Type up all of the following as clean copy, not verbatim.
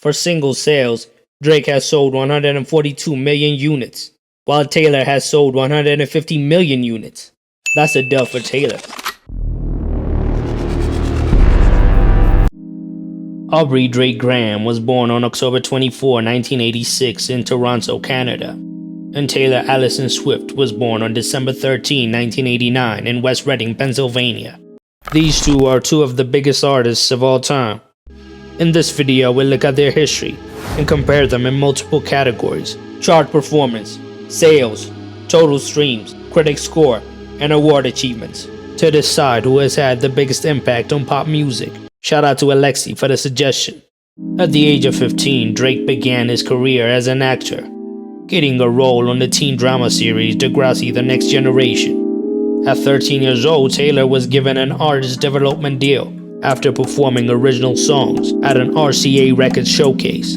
For single sales, Drake has sold 142 million units, while Taylor has sold 150 million units. That's a dub for Taylor. Aubrey Drake Graham was born on October 24, 1986 in Toronto, Canada, and Taylor Allison Swift was born on December 13, 1989 in West Reading, Pennsylvania. These two are two of the biggest artists of all time. In this video, we'll look at their history and compare them in multiple categories: chart performance, sales, total streams, critic score, and award achievements, to decide who has had the biggest impact on pop music. Shout out to Alexi for the suggestion. At the age of 15, Drake began his career as an actor, getting a role on the teen drama series Degrassi: The Next Generation. At 13 years old, Taylor was given an artist development deal after performing original songs at an RCA Records showcase.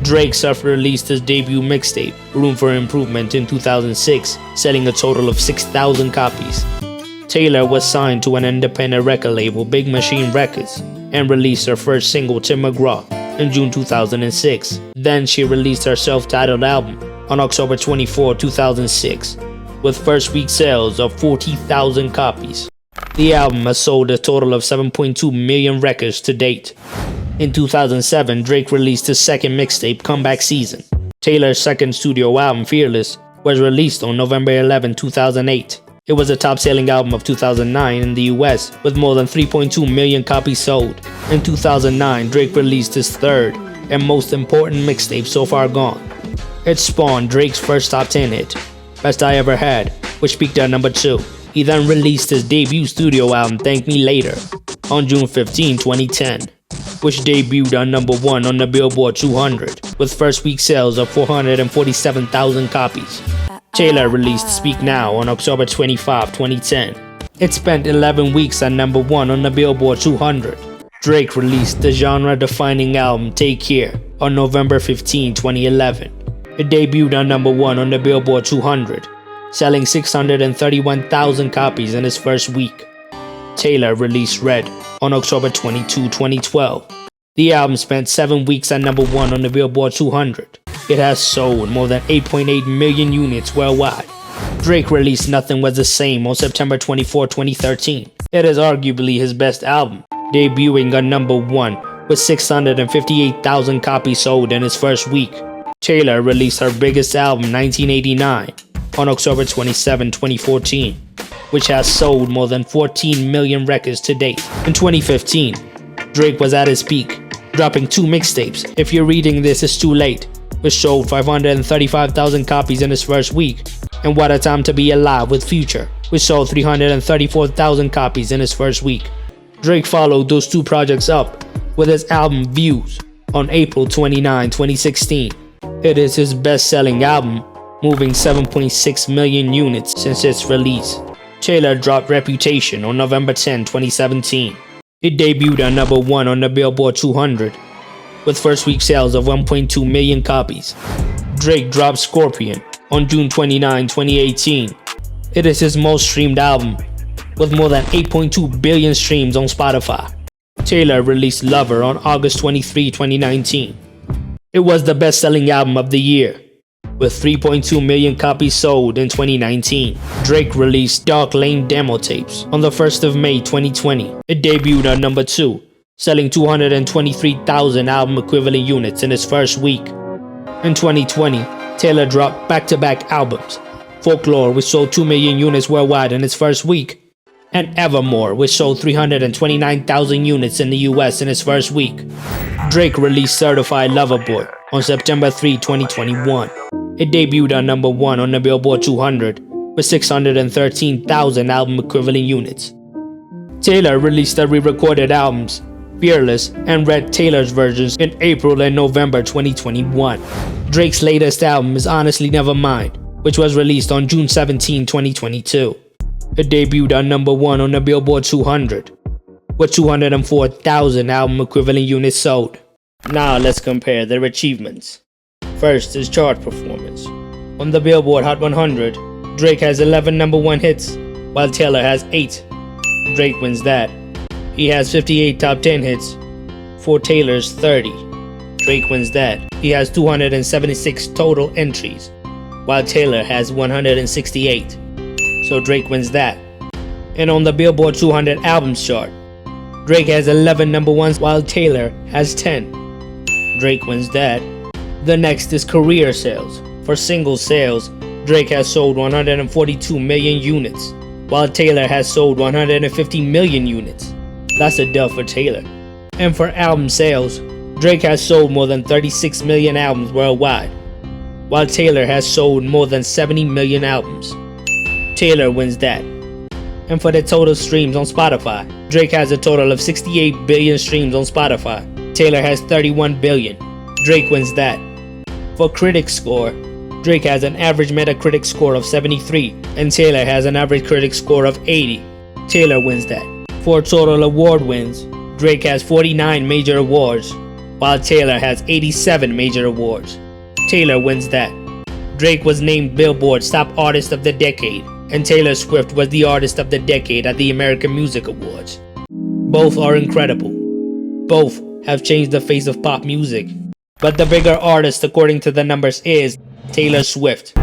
Drake self-released his debut mixtape, Room for Improvement, in 2006, selling a total of 6,000 copies. Taylor was signed to an independent record label, Big Machine Records, and released her first single, Tim McGraw, in June 2006. Then she released her self-titled album on October 24, 2006, with first week sales of 40,000 copies. The album has sold a total of 7.2 million records to date. In 2007, Drake released his second mixtape, Comeback Season. Taylor's second studio album, Fearless, was released on November 11, 2008. It was the top-selling album of 2009 in the US, with more than 3.2 million copies sold. In 2009, Drake released his third and most important mixtape, So Far Gone. It spawned Drake's first top 10 hit, Best I Ever Had, which peaked at number 2. He then released his debut studio album, Thank Me Later, on June 15, 2010, which debuted on number 1 on the Billboard 200, with first week sales of 447,000 copies. Taylor released Speak Now on October 25, 2010. It spent 11 weeks at number 1 on the Billboard 200. Drake released the genre-defining album Take Care on November 15, 2011. It debuted on number 1 on the Billboard 200, selling 631,000 copies in its first week. Taylor released Red on October 22, 2012. The album spent 7 weeks at number 1 on the Billboard 200. It has sold more than 8.8 million units worldwide. Drake released Nothing Was the Same on September 24, 2013. It is arguably his best album, debuting on number 1 with 658,000 copies sold in its first week. Taylor released her biggest album, 1989, on October 27, 2014, which has sold more than 14 million records to date. In 2015, Drake was at his peak, dropping 2 mixtapes, If You're Reading This It's Too Late, which sold 535,000 copies in its first week, and What a Time to Be Alive with Future, which sold 334,000 copies in its first week. Drake followed those 2 projects up with his album Views on April 29, 2016. It is his best-selling album, moving 7.6 million units since its release. Taylor dropped Reputation on November 10, 2017. It debuted at number 1 on the Billboard 200, with first week sales of 1.2 million copies. Drake dropped Scorpion on June 29, 2018. It is his most streamed album, with more than 8.2 billion streams on Spotify. Taylor released Lover on August 23, 2019. It was the best-selling album of the year, with 3.2 million copies sold in 2019. Drake released Dark Lane demo tapes on the 1st of May 2020. It debuted on number 2, selling 223,000 album equivalent units in its first week. In 2020, Taylor dropped back-to-back albums, Folklore, which sold 2 million units worldwide in its first week, and Evermore, which sold 329,000 units in the US in its first week. Drake released Certified Lover Boy on September 3, 2021. It debuted on number 1 on the Billboard 200 with 613,000 album equivalent units. Taylor released the re-recorded albums Fearless and Red Taylor's versions in April and November 2021. Drake's latest album is Honestly Nevermind, which was released on June 17, 2022. It debuted on number 1 on the Billboard 200 with 204,000 album equivalent units sold. Now let's compare their achievements. First is chart performance. On the Billboard Hot 100, Drake has 11 number 1 hits, while Taylor has 8. Drake wins that. He has 58 top 10 hits, for Taylor's 30. Drake wins that. He has 276 total entries, while Taylor has 168. So Drake wins that. And on the Billboard 200 albums chart, Drake has 11 number ones while Taylor has 10. Drake wins that. The next is career sales. For single sales, Drake has sold 142 million units, while Taylor has sold 150 million units. That's a dub for Taylor. And for album sales, Drake has sold more than 36 million albums worldwide, while Taylor has sold more than 70 million albums. Taylor wins that. And for the total streams on Spotify, Drake has a total of 68 billion streams on Spotify. Taylor has 31 billion. Drake wins that. For critic score, Drake has an average Metacritic score of 73, and Taylor has an average critic score of 80. Taylor wins that. For total award wins, Drake has 49 major awards, while Taylor has 87 major awards. Taylor wins that. Drake was named Billboard's Top Artist of the Decade, and Taylor Swift was the Artist of the Decade at the American Music Awards. Both are incredible. Both have changed the face of pop music. But the bigger artist according to the numbers is Taylor Swift.